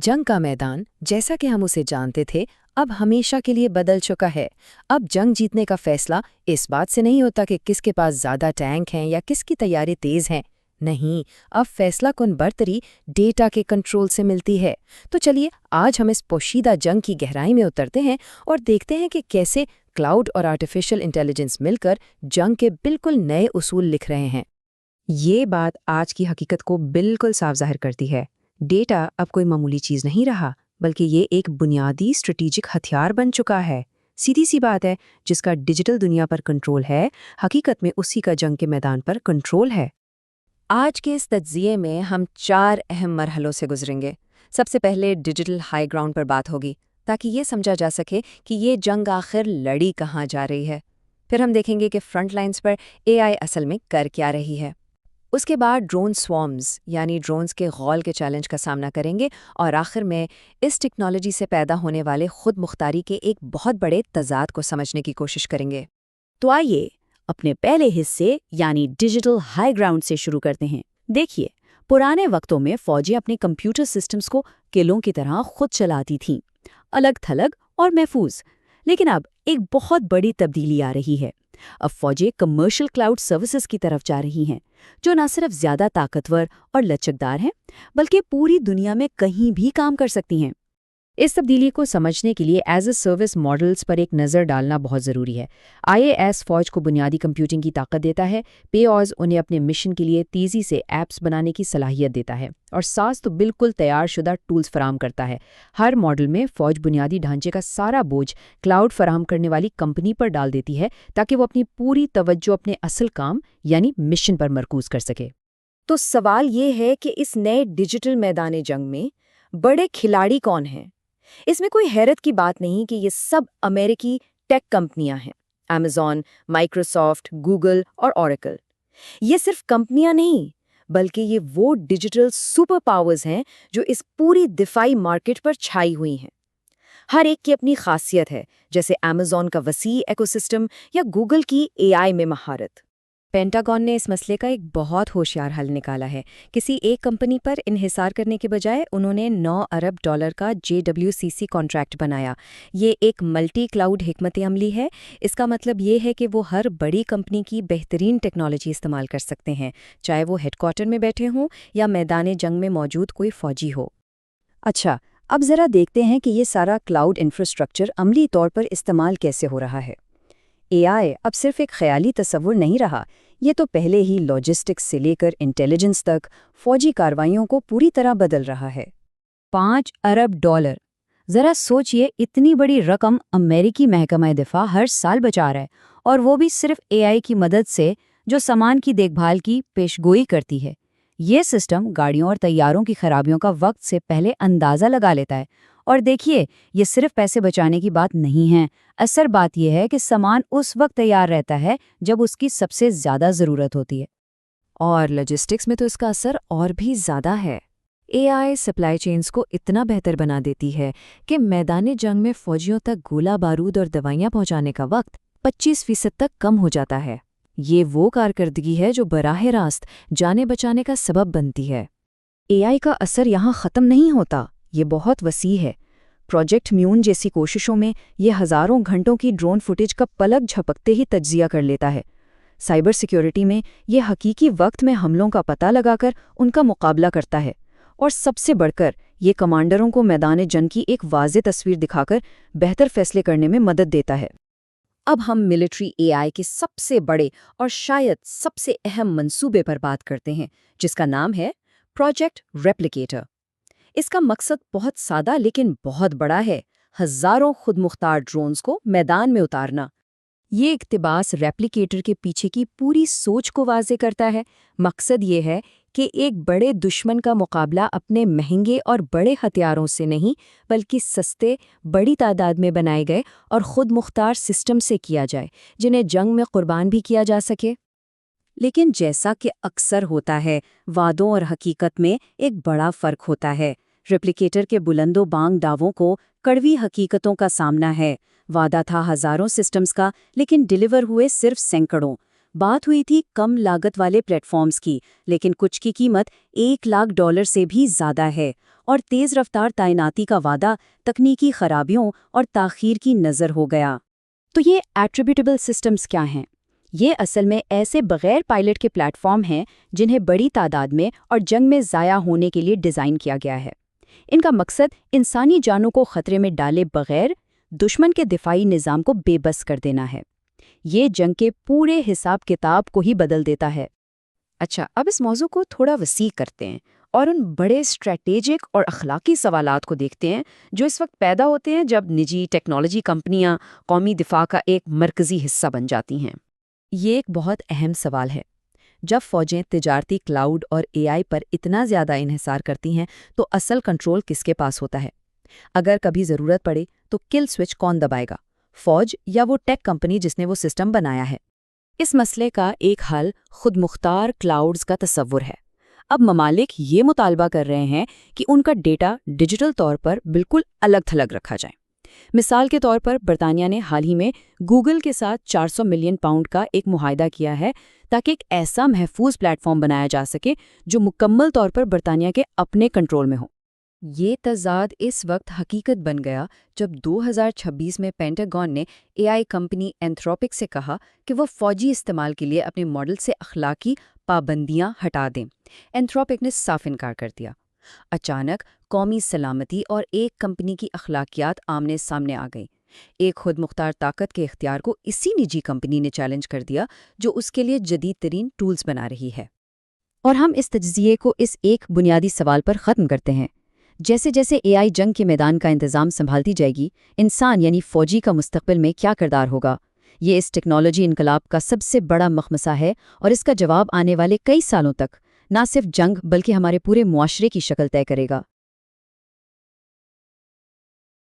जंग का मैदान, जैसा कि हम उसे जानते थे, अब हमेशा के लिए बदल चुका है। अब जंग जीतने का फैसला इस बात से नहीं होता कि किसके पास ज़्यादा टैंक हैं या किसकी तैयारी तेज़ हैं। नहीं, अब फैसला कुन बर्तरी डेटा के कंट्रोल से मिलती है। तो चलिए आज हम इस पोशीदा जंग की गहराई में उतरते हैं और देखते हैं कि कैसे क्लाउड और आर्टिफिशियल इंटेलिजेंस मिलकर जंग के बिल्कुल नए उसूल लिख रहे हैं। ये बात आज की हकीकत को बिल्कुल साफ ज़ाहिर करती है। डेटा अब कोई मामूली चीज़ नहीं रहा, बल्कि ये एक बुनियादी स्ट्रेटेजिक हथियार बन चुका है। सीधी सी बात है, जिसका डिजिटल दुनिया पर कंट्रोल है, हकीकत में उसी का जंग के मैदान पर कंट्रोल है। आज के इस तज्जिये में हम 4 अहम मरहलों से गुजरेंगे। सबसे पहले डिजिटल हाई ग्राउंड पर बात होगी, ताकि ये समझा जा सके कि ये जंग आखिर लड़ी कहाँ जा रही है। फिर हम देखेंगे कि फ्रंट लाइन्स पर एआई असल में कर क्या रही है। उसके बाद ड्रोन स्वॉर्म्स यानी ड्रोन्स के गौल के चैलेंज का सामना करेंगे और आखिर में इस टेक्नोलॉजी से पैदा होने वाले खुद मुख्तारी के एक बहुत बड़े तजाद को समझने की कोशिश करेंगे। तो आइए अपने पहले हिस्से यानी डिजिटल हाई ग्राउंड से शुरू करते हैं। देखिए, पुराने वक्तों में फौजें अपने कंप्यूटर सिस्टम्स को किलों की तरह खुद चलाती थीं, अलग थलग और महफूज। लेकिन अब एक बहुत बड़ी तब्दीली आ रही है। अब फौजें कमर्शियल क्लाउड सर्विसेज की तरफ जा रही हैं, जो न सिर्फ ज्यादा ताकतवर और लचकदार हैं, बल्कि पूरी दुनिया में कहीं भी काम कर सकती हैं। इस तब्दीली को समझने के लिए एज ए सर्विस मॉडल्स पर एक नज़र डालना बहुत ज़रूरी है। आईएएस फौज को बुनियादी कंप्यूटिंग की ताकत देता है, पेओज उन्हें अपने मिशन के लिए तेज़ी से ऐप्स बनाने की सलाहियत देता है, और सास तो बिल्कुल तैयारशुदा टूल्स फराहम करता है। हर मॉडल में फौज बुनियादी ढांचे का सारा बोझ क्लाउड फराहम करने वाली कंपनी पर डाल देती है, ताकि वो अपनी पूरी तवज्जो अपने असल काम यानी मिशन पर मरकूज कर सके। तो सवाल ये है कि इस नए डिजिटल मैदान जंग में बड़े खिलाड़ी कौन हैं? इसमें कोई हैरत की बात नहीं कि ये सब अमेरिकी टेक कंपनियां हैं। Amazon, माइक्रोसॉफ्ट, गूगल और Oracle। ये सिर्फ कंपनियां नहीं, बल्कि ये वो डिजिटल सुपर पावर्स हैं जो इस पूरी दिफाई मार्केट पर छाई हुई हैं। हर एक की अपनी खासियत है, जैसे Amazon का वसी इकोसिस्टम या गूगल की एआई में महारत। पेंटागन ने इस मसले का एक बहुत होशियार हल निकाला है। किसी एक कंपनी पर इन्हिसार करने के बजाय उन्होंने $9 अरब का JWCC कॉन्ट्रैक्ट बनाया। ये एक मल्टी क्लाउड हिकमत अमली है। इसका मतलब ये है कि वो हर बड़ी कंपनी की बेहतरीन टेक्नोलॉजी इस्तेमाल कर सकते हैं, चाहे वो हेडक्वार्टर में बैठे हों या मैदान जंग में मौजूद कोई फौजी हो। अच्छा, अब ज़रा देखते हैं कि ये सारा क्लाउड इंफ्रास्ट्रक्चर अमली तौर पर इस्तेमाल कैसे हो रहा है। एआई अब सिर्फ एक ख्याली तस्वुर नहीं रहा, ये तो पहले ही लॉजिस्टिक्स से लेकर इंटेलिजेंस तक फौजी कार्रवाइयों को पूरी तरह बदल रहा है। $5 अरब। ज़रा सोचिए, इतनी बड़ी रकम अमेरिकी महकमा दिफा हर साल बचा रहा है, और वो भी सिर्फ एआई की मदद से, जो सामान की देखभाल की पेशगोई करती है। ये सिस्टम गाड़ियों और तैयारों की खराबियों का वक्त से पहले अंदाज़ा लगा लेता है। और देखिए, ये सिर्फ पैसे बचाने की बात नहीं है, असल बात यह है कि सामान उस वक्त तैयार रहता है जब उसकी सबसे ज़्यादा ज़रूरत होती है। और लॉजिस्टिक्स में तो इसका असर और भी ज़्यादा है। एआई सप्लाई चेन्स को इतना बेहतर बना देती है कि मैदान जंग में फौजियों तक गोला बारूद और दवाइयाँ पहुँचाने का वक्त 25% तक कम हो जाता है। ये वो कारकर्दगी है जो बराह रास्त जाने बचाने का सबब बनती है। एआई का असर यहाँ ख़त्म नहीं होता, ये बहुत वसी है। प्रोजेक्ट म्यून जैसी कोशिशों में ये हज़ारों घंटों की ड्रोन फुटेज का पलक झपकते ही तज्जिया कर लेता है। साइबर सिक्योरिटी में ये हकीकी वक्त में हमलों का पता लगाकर उनका मुकाबला करता है, और सबसे बढ़कर ये कमांडरों को मैदान जंग की एक वाज़ेह तस्वीर दिखाकर बेहतर फैसले करने में मदद देता है। अब हम मिलिट्री एआई के सबसे बड़े और शायद सबसे अहम मंसूबे पर बात करते हैं, जिसका नाम है प्रोजेक्ट रेप्लिकेटर। इसका मकसद बहुत सादा लेकिन बहुत बड़ा है, हज़ारों खुद मुख्तार ड्रोन्स को मैदान में उतारना। ये इक़्तिबास रेप्लिकेटर के पीछे की पूरी सोच को वाज़े करता है। मकसद ये है कि एक बड़े दुश्मन का मुकाबला अपने महंगे और बड़े हथियारों से नहीं, बल्कि सस्ते, बड़ी तादाद में बनाए गए और खुद मुख्तार सिस्टम से किया जाए, जिन्हें जंग में कुर्बान भी किया जा सके। लेकिन जैसा कि अक्सर होता है, वादों और हकीकत में एक बड़ा फ़र्क होता है। रेप्लिकेटर के बुलंदो बांग दावों को कड़वी हकीकतों का सामना है। वादा था हज़ारों सिस्टम्स का, लेकिन डिलीवर हुए सिर्फ सैकड़ों। बात हुई थी कम लागत वाले प्लेटफॉर्म्स की, लेकिन कुछ की कीमत $1 लाख से भी ज़्यादा है। اور تیز رفتار تعیناتی کا وعدہ تکنیکی خرابیوں اور تاخیر کی نظر ہو گیا۔ تو یہ ایٹریبیوٹیبل سسٹمز کیا ہیں؟ یہ اصل میں ایسے بغیر پائلٹ کے پلیٹ فارم ہیں جنہیں بڑی تعداد میں اور جنگ میں ضائع ہونے کے لیے ڈیزائن کیا گیا ہے۔ ان کا مقصد انسانی جانوں کو خطرے میں ڈالے بغیر دشمن کے دفاعی نظام کو بے بس کر دینا ہے۔ یہ جنگ کے پورے حساب کتاب کو ہی بدل دیتا ہے۔ اچھا، اب اس موضوع کو تھوڑا وسیع کرتے ہیں اور ان بڑے اسٹریٹیجک اور اخلاقی سوالات کو دیکھتے ہیں جو اس وقت پیدا ہوتے ہیں جب نجی ٹیکنالوجی کمپنیاں قومی دفاع کا ایک مرکزی حصہ بن جاتی ہیں۔ یہ ایک بہت اہم سوال ہے۔ جب فوجیں تجارتی کلاؤڈ اور اے آئی پر اتنا زیادہ انحصار کرتی ہیں تو اصل کنٹرول کس کے پاس ہوتا ہے؟ اگر کبھی ضرورت پڑے تو کل سوئچ کون دبائے گا، فوج یا وہ ٹیک کمپنی جس نے وہ سسٹم بنایا ہے؟ اس مسئلے کا ایک حل خود مختار کلاؤڈز کا تصور ہے۔ اب ممالک یہ مطالبہ کر رہے ہیں کہ ان کا ڈیٹا ڈیجیٹل طور پر بالکل الگ تھلگ رکھا جائے۔ مثال کے طور پر برطانیہ نے حال ہی میں گوگل کے ساتھ 400 ملین پاؤنڈ کا ایک معاہدہ کیا ہے تاکہ ایک ایسا محفوظ پلیٹ فارم بنایا جا سکے جو مکمل طور پر برطانیہ کے اپنے کنٹرول میں ہو۔ یہ تضاد اس وقت حقیقت بن گیا جب 2026 میں پینٹاگون نے اے آئی کمپنی اینتھروپک سے کہا کہ وہ فوجی استعمال کے لیے اپنے ماڈل سے اخلاقی پابندیاں ہٹا دیں۔ اینتھروپک نے صاف انکار کر دیا۔ اچانک قومی سلامتی اور ایک کمپنی کی اخلاقیات آمنے سامنے آ گئیں۔ ایک خود مختار طاقت کے اختیار کو اسی نجی کمپنی نے چیلنج کر دیا جو اس کے لیے جدید ترین ٹولز بنا رہی ہے۔ اور ہم اس تجزیے کو اس ایک بنیادی سوال پر ختم کرتے ہیں۔ جیسے جیسے اے آئی جنگ کے میدان کا انتظام سنبھالتی جائے گی، انسان یعنی فوجی کا مستقبل میں کیا کردار ہوگا؟ یہ اس ٹیکنالوجی انقلاب کا سب سے بڑا مخمصہ ہے اور اس کا جواب آنے والے کئی سالوں تک نہ صرف جنگ بلکہ ہمارے پورے معاشرے کی شکل طے کرے گا۔